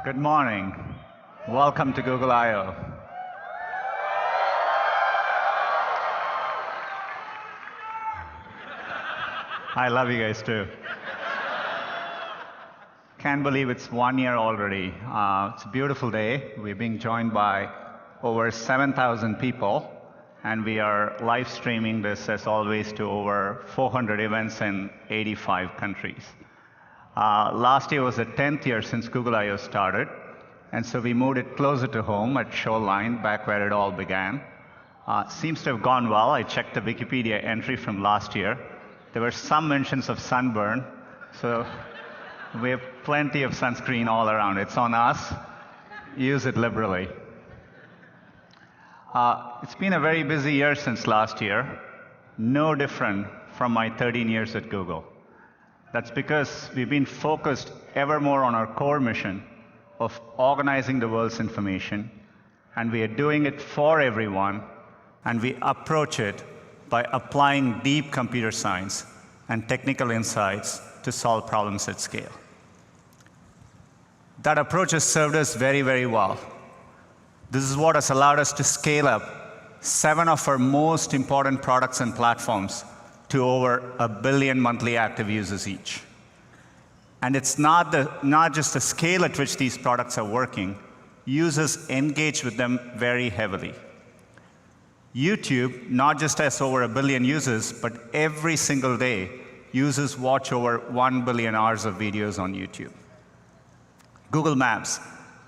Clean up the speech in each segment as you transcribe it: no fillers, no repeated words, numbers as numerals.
Good morning. Welcome to Google I/O. I love you guys too. Can't believe it's 1 year already. It's a beautiful day. We're being joined by over 7,000 people, and we are live streaming this, as always, to over 400 events in 85 countries. Last year was the 10th year since Google I/O started, and so we moved it closer to home at Shoreline, back where it all began. Seems to have gone well. I checked the Wikipedia entry from last year. There were some mentions of sunburn, so we have plenty of sunscreen all around. It's on us. Use it liberally. It's been a very busy year since last year, no different from my 13 years at Google. That's because we've been focused ever more on our core mission of organizing the world's information, and we are doing it for everyone, and we approach it by applying deep computer science and technical insights to solve problems at scale. That approach has served us very, very well. This is what has allowed us to scale up 7 of our most important products and platforms to over 1 billion monthly active users each. And it's not just the scale at which these products are working. Users engage with them very heavily. YouTube not just has over 1 billion users, but every single day, users watch over 1 billion hours of videos on YouTube. Google Maps,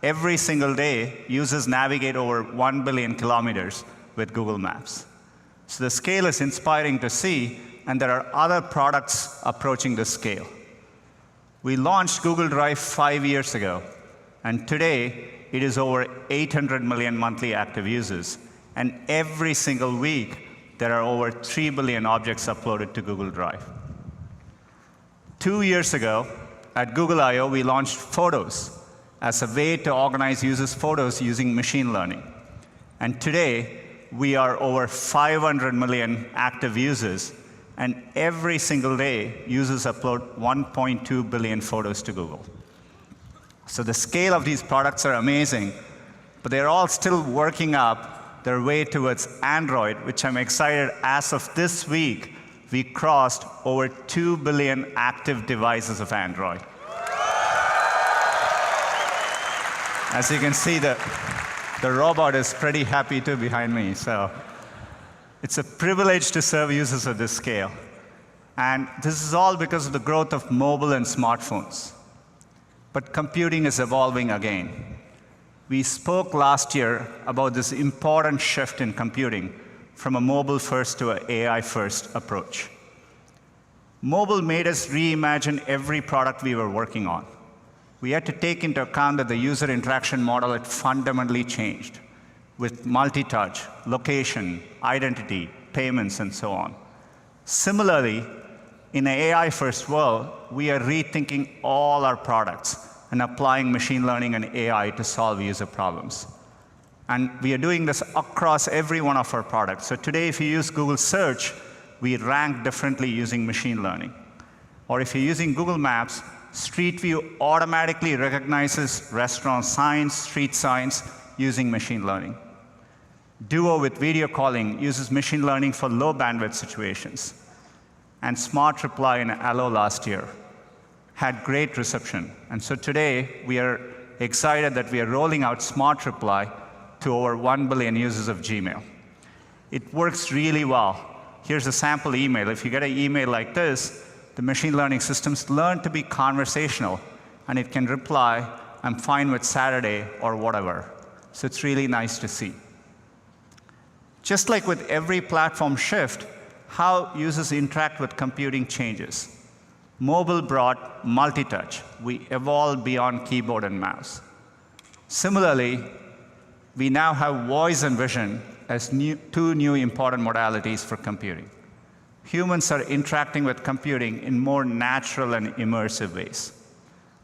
every single day, users navigate over 1 billion kilometers with Google Maps. So the scale is inspiring to see, and there are other products approaching this scale. We launched Google Drive 5 years ago, and today it is over 800 million monthly active users. And every single week, there are over 3 billion objects uploaded to Google Drive. 2 years ago, at Google I/O, we launched Photos as a way to organize users' photos using machine learning. And today, we are over 500 million active users, and every single day, users upload 1.2 billion photos to Google. So the scale of these products are amazing, but they're all still working up their way towards Android, which I'm excited, as of this week, we crossed over 2 billion active devices of Android. As you can see, the robot is pretty happy too behind me. So it's a privilege to serve users at this scale. And this is all because of the growth of mobile and smartphones. But computing is evolving again. We spoke last year about this important shift in computing from a mobile-first to an AI-first approach. Mobile made us reimagine every product we were working on. We had to take into account that the user interaction model had fundamentally changed with multi-touch, location, identity, payments, and so on. Similarly, in an AI-first world, we are rethinking all our products and applying machine learning and AI to solve user problems. And we are doing this across every one of our products. So today, if you use Google Search, we rank differently using machine learning. Or if you're using Google Maps, Street View automatically recognizes restaurant signs, street signs, using machine learning. Duo with video calling uses machine learning for low bandwidth situations. And Smart Reply in Allo last year had great reception. And so today, we are excited that we are rolling out Smart Reply to over 1 billion users of Gmail. It works really well. Here's a sample email. If you get an email like this, the machine learning systems learn to be conversational, and it can reply, "I'm fine with Saturday," or whatever. So it's really nice to see. Just like with every platform shift, how users interact with computing changes. Mobile brought multi-touch. We evolved beyond keyboard and mouse. Similarly, we now have voice and vision as two new important modalities for computing. Humans are interacting with computing in more natural and immersive ways.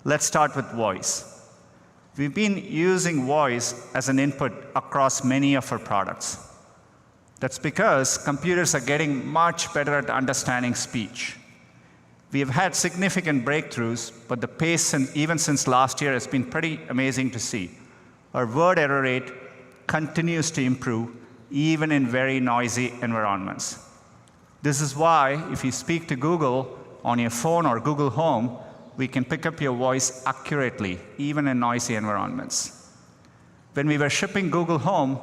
Let's start with voice. We've been using voice as an input across many of our products. That's because computers are getting much better at understanding speech. We have had significant breakthroughs, but the pace, even since last year, has been pretty amazing to see. Our word error rate continues to improve, even in very noisy environments. This is why, if you speak to Google on your phone or Google Home, we can pick up your voice accurately, even in noisy environments. When we were shipping Google Home,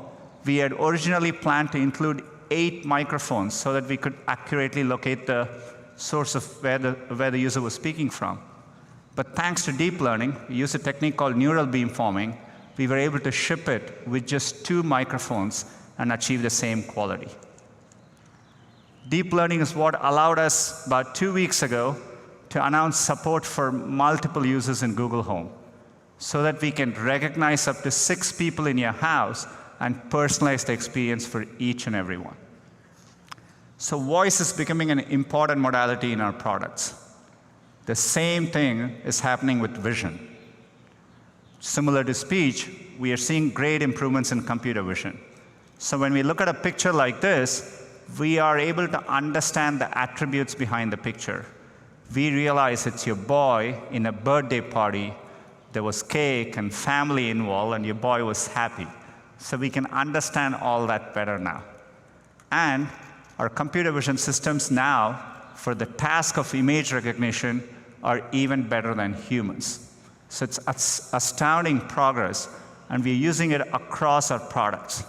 we had originally planned to include 8 microphones so that we could accurately locate the source of where the user was speaking from. But thanks to deep learning, we use a technique called neural beamforming, we were able to ship it with just 2 microphones and achieve the same quality. Deep learning is what allowed us, about 2 weeks ago, to announce support for multiple users in Google Home, so that we can recognize up to 6 people in your house and personalize the experience for each and every one. So voice is becoming an important modality in our products. The same thing is happening with vision. Similar to speech, we are seeing great improvements in computer vision. So when we look at a picture like this, we are able to understand the attributes behind the picture. We realize it's your boy in a birthday party. There was cake and family involved, and your boy was happy. So we can understand all that better now. And our computer vision systems now, for the task of image recognition, are even better than humans. So it's astounding progress, and we're using it across our products.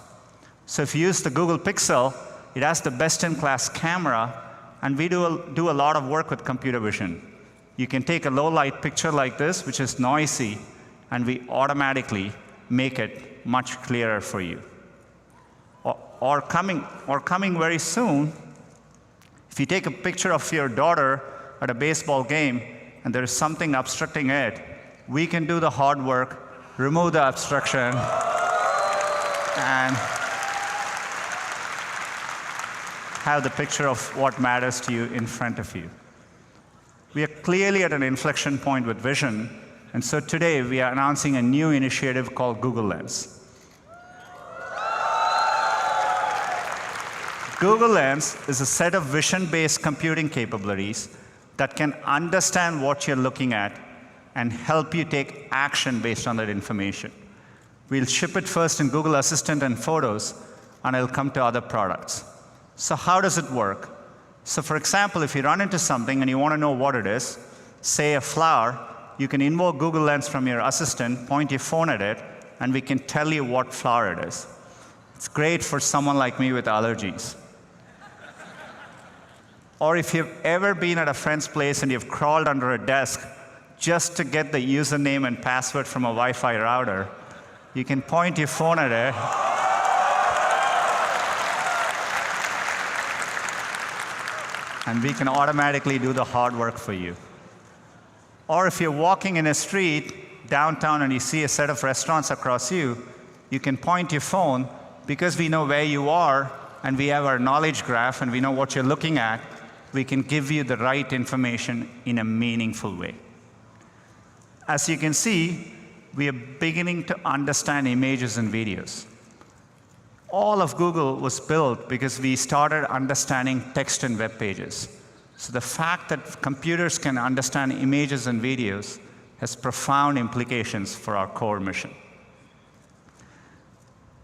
So if you use the Google Pixel, it has the best-in-class camera, and we do a lot of work with computer vision. You can take a low-light picture like this, which is noisy, and we automatically make it much clearer for you. Or coming very soon, if you take a picture of your daughter at a baseball game and there is something obstructing it, we can do the hard work, remove the obstruction, and have the picture of what matters to you in front of you. We are clearly at an inflection point with vision, and so today we are announcing a new initiative called Google Lens. Google Lens is a set of vision-based computing capabilities that can understand what you're looking at and help you take action based on that information. We'll ship it first in Google Assistant and Photos, and it'll come to other products. So how does it work? So for example, if you run into something and you want to know what it is, say a flower, you can invoke Google Lens from your assistant, point your phone at it, and we can tell you what flower it is. It's great for someone like me with allergies. Or if you've ever been at a friend's place and you've crawled under a desk just to get the username and password from a Wi-Fi router, you can point your phone at it, and we can automatically do the hard work for you. Or if you're walking in a street downtown and you see a set of restaurants across you, you can point your phone, because we know where you are and we have our knowledge graph and we know what you're looking at, we can give you the right information in a meaningful way. As you can see, we are beginning to understand images and videos. All of Google was built because we started understanding text and web pages. So the fact that computers can understand images and videos has profound implications for our core mission.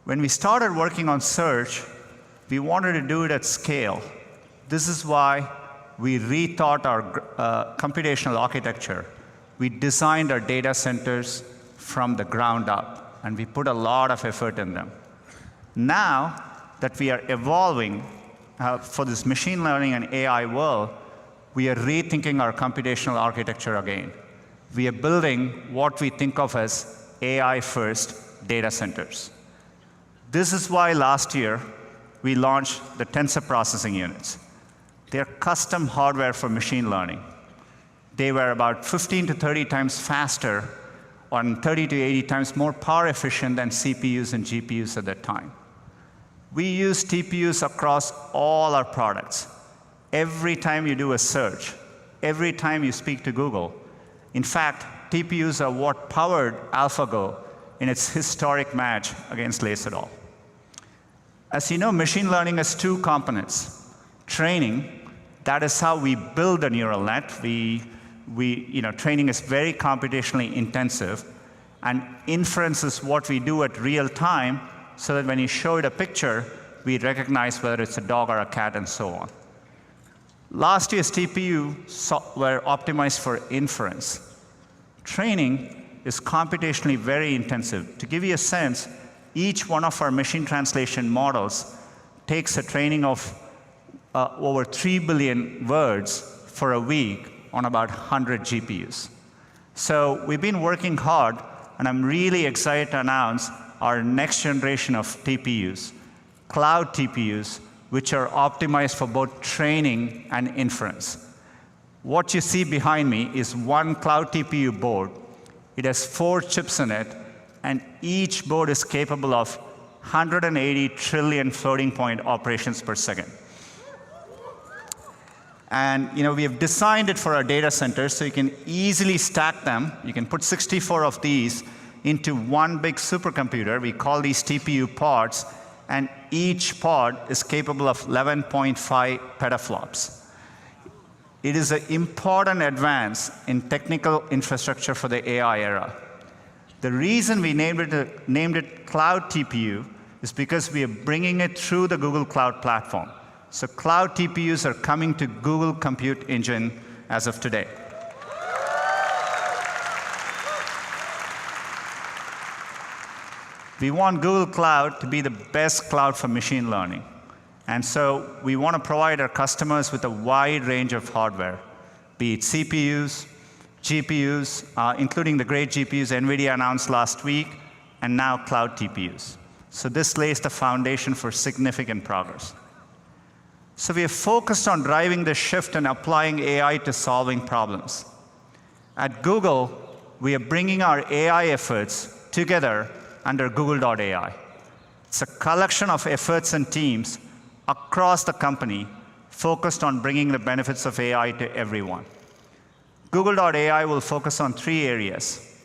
When we started working on search, we wanted to do it at scale. This is why we rethought our computational architecture. We designed our data centers from the ground up, and we put a lot of effort in them. Now that we are evolving for this machine learning and AI world, we are rethinking our computational architecture again. We are building what we think of as AI-first data centers. This is why last year we launched the tensor processing units. They're custom hardware for machine learning. They were about 15 to 30 times faster and 30 to 80 times more power efficient than CPUs and GPUs at that time. We use TPUs across all our products. Every time you do a search, every time you speak to Google. In fact, TPUs are what powered AlphaGo in its historic match against Laserdahl. As you know, machine learning has 2 components. Training, that is how we build a neural net. Training is very computationally intensive, and inference is what we do at real time, so that when you show it a picture, we recognize whether it's a dog or a cat, and so on. Last year's TPU were optimized for inference. Training is computationally very intensive. To give you a sense, each one of our machine translation models takes a training of over 3 billion words for a week on about 100 GPUs. So we've been working hard, and I'm really excited to announce our next generation of TPUs, cloud TPUs, which are optimized for both training and inference. What you see behind me is one cloud TPU board. It has 4 chips in it, and each board is capable of 180 trillion floating point operations per second. And we have designed it for our data centers, so you can easily stack them. You can put 64 of these into one big supercomputer. We call these TPU pods, and each pod is capable of 11.5 petaflops. It is an important advance in technical infrastructure for the AI era. The reason we named it Cloud TPU is because we are bringing it through the Google Cloud Platform. So Cloud TPUs are coming to Google Compute Engine as of today. We want Google Cloud to be the best cloud for machine learning. And so we want to provide our customers with a wide range of hardware, be it CPUs, GPUs, including the great GPUs NVIDIA announced last week, and now cloud TPUs. So this lays the foundation for significant progress. So we are focused on driving the shift and applying AI to solving problems. At Google, we are bringing our AI efforts together under Google.ai. It's a collection of efforts and teams across the company focused on bringing the benefits of AI to everyone. Google.ai will focus on 3 areas: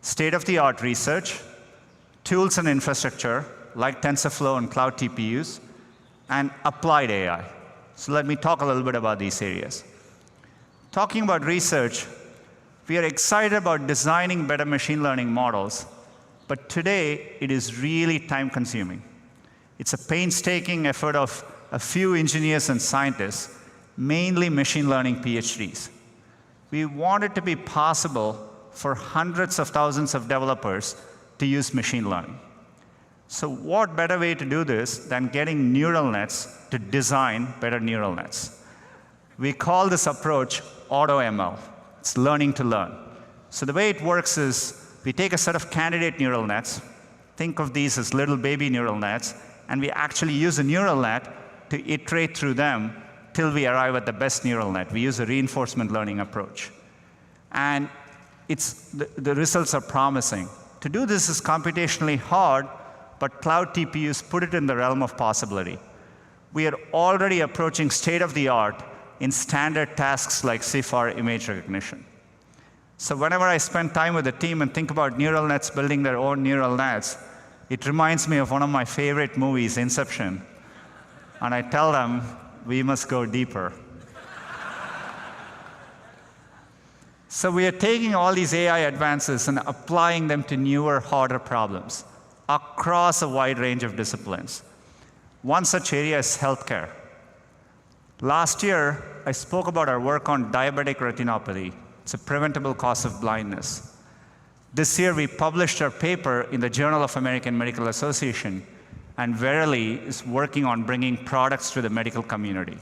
state-of-the-art research, tools and infrastructure, like TensorFlow and cloud TPUs, and applied AI. So let me talk a little bit about these areas. Talking about research, we are excited about designing better machine learning models, but today it is really time-consuming. It's a painstaking effort of a few engineers and scientists, mainly machine learning PhDs. We want it to be possible for hundreds of thousands of developers to use machine learning. So what better way to do this than getting neural nets to design better neural nets? We call this approach AutoML. It's learning to learn. So the way it works is we take a set of candidate neural nets, think of these as little baby neural nets, and we actually use a neural net to iterate through them till we arrive at the best neural net. We use a reinforcement learning approach. And the results are promising. To do this is computationally hard, but cloud TPUs put it in the realm of possibility. We are already approaching state-of-the-art in standard tasks like CFAR image recognition. So whenever I spend time with the team and think about neural nets building their own neural nets, it reminds me of one of my favorite movies, Inception. And I tell them, we must go deeper. So we are taking all these AI advances and applying them to newer, harder problems across a wide range of disciplines. One such area is healthcare. Last year, I spoke about our work on diabetic retinopathy. It's a preventable cause of blindness. This year, we published our paper in the Journal of American Medical Association, and Verily is working on bringing products to the medical community.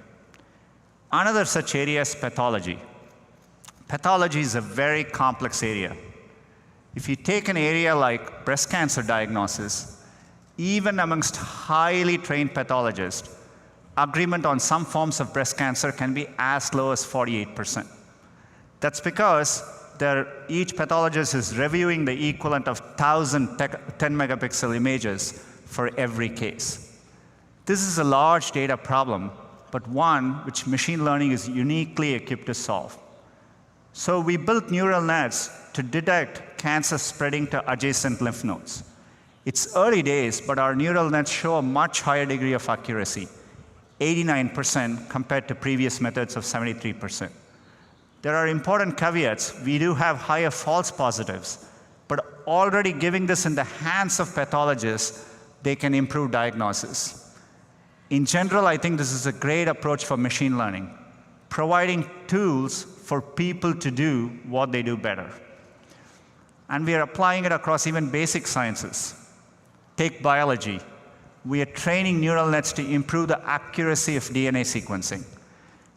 Another such area is pathology. Pathology is a very complex area. If you take an area like breast cancer diagnosis, even amongst highly trained pathologists, agreement on some forms of breast cancer can be as low as 48%. That's because each pathologist is reviewing the equivalent of 1,000 10-megapixel images for every case. This is a large data problem, but one which machine learning is uniquely equipped to solve. So we built neural nets to detect cancer spreading to adjacent lymph nodes. It's early days, but our neural nets show a much higher degree of accuracy. 89% compared to previous methods of 73%. There are important caveats. We do have higher false positives, but already giving this in the hands of pathologists, they can improve diagnosis. In general, I think this is a great approach for machine learning, providing tools for people to do what they do better. And we are applying it across even basic sciences. Take biology. We are training neural nets to improve the accuracy of DNA sequencing.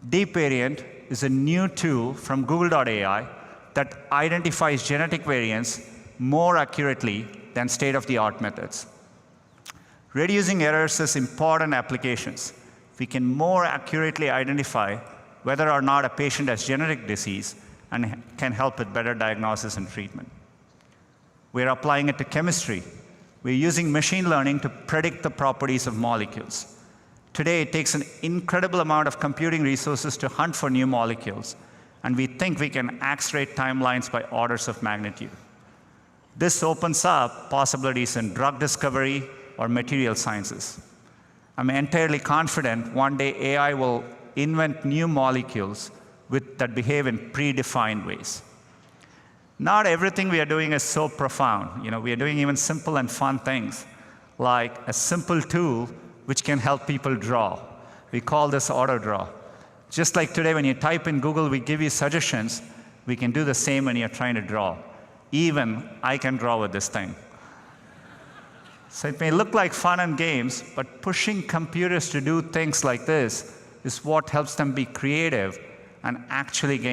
DeepVariant is a new tool from Google.ai that identifies genetic variants more accurately than state-of-the-art methods. Reducing errors is important applications. We can more accurately identify whether or not a patient has genetic disease and can help with better diagnosis and treatment. We're applying it to chemistry. We're using machine learning to predict the properties of molecules. Today, it takes an incredible amount of computing resources to hunt for new molecules, and we think we can accelerate timelines by orders of magnitude. This opens up possibilities in drug discovery or material sciences. I'm entirely confident one day AI will invent new molecules that behave in predefined ways. Not everything we are doing is so profound. We are doing even simple and fun things, like a simple tool which can help people draw. We call this auto draw. Just like today, when you type in Google, we give you suggestions. We can do the same when you're trying to draw. Even I can draw with this thing. So it may look like fun and games, but pushing computers to do things like this is what helps them be creative and actually gain